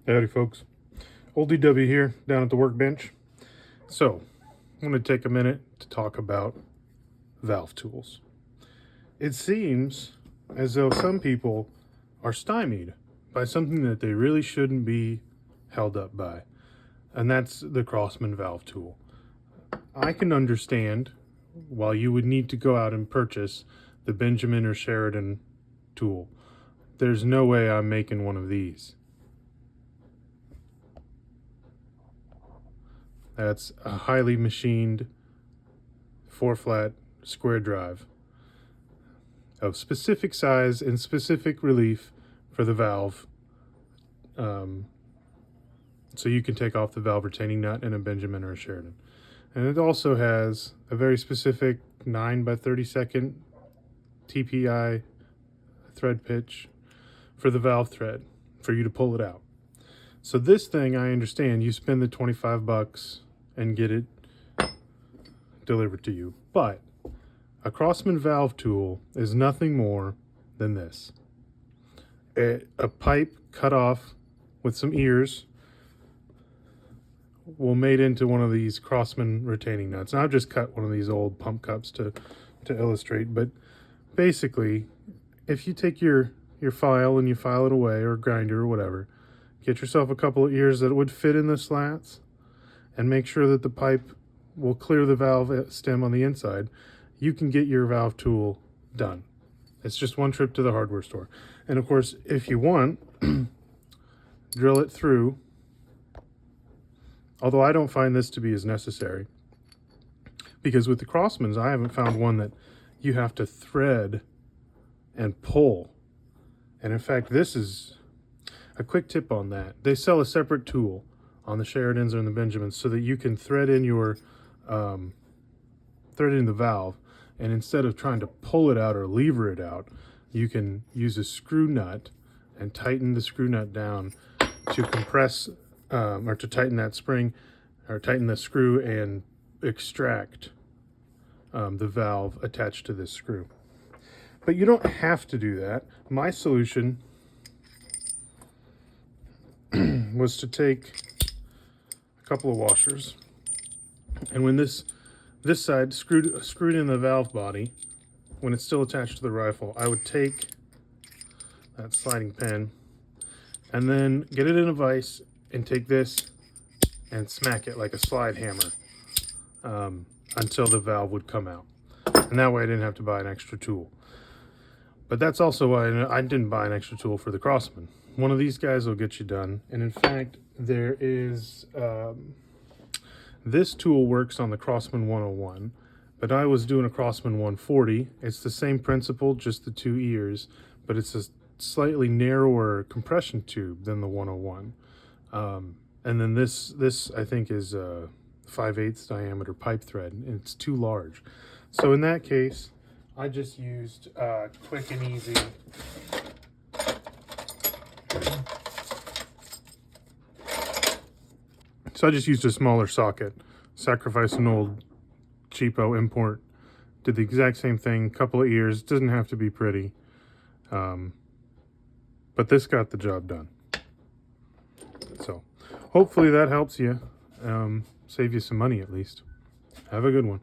Howdy folks, OldDW here down at the workbench. So I'm going to take a minute to talk about valve tools. It seems as though some people are stymied by something that they really shouldn't be held up by, and that's the Crosman Valve Tool. I can understand why you would need to go out and purchase the Benjamin or Sheridan tool. There's no way I'm making one of these. That's a highly machined 4-flat square drive of specific size and specific relief for the valve. So you can take off the valve retaining nut in a Benjamin or a Sheridan. And it also has a very specific 9x32 TPI thread pitch for the valve thread for you to pull it out. So this thing, I understand, you spend the $25 and get it delivered to you. But a Crosman valve tool is nothing more than this. A pipe cut off with some ears will made into one of these Crosman retaining nuts. And I've just cut one of these old pump cups to illustrate. But basically, if you take your file and you file it away, or grinder or whatever, get yourself a couple of ears that would fit in the slats, and make sure that the pipe will clear the valve stem on the inside, you can get your valve tool done. It's just one trip to the hardware store. And of course, if you want, drill it through, although I don't find this to be as necessary, because with the Crosmans, I haven't found one that you have to thread and pull. And in fact, this is a quick tip on that. They sell a separate tool on the Sheridans or the Benjamins so that you can thread in your the valve, and instead of trying to pull it out or lever it out, you can use a screw nut and tighten the screw nut down to compress or to tighten that spring, or tighten the screw and extract the valve attached to this screw. But you don't have to do that. My solution was to take a couple of washers, and when this side screwed in the valve body, when it's still attached to the rifle, I would take that sliding pin and then get it in a vise and take this and smack it like a slide hammer until the valve would come out. And that way I didn't have to buy an extra tool. But that's also why I didn't buy an extra tool for the Crosman. One of these guys will get you done. And in fact, there is, this tool works on the Crosman 101, but I was doing a Crosman 140. It's the same principle, just the two ears, but it's a slightly narrower compression tube than the 101. And then this I think is a 5/8 diameter pipe thread, and it's too large. So in that case, I just used quick and easy So I just used a smaller socket, sacrificed an old cheapo import, did the exact same thing, couple of ears, doesn't have to be pretty, but this got the job done. So hopefully that helps you, save you some money at least. Have a good one.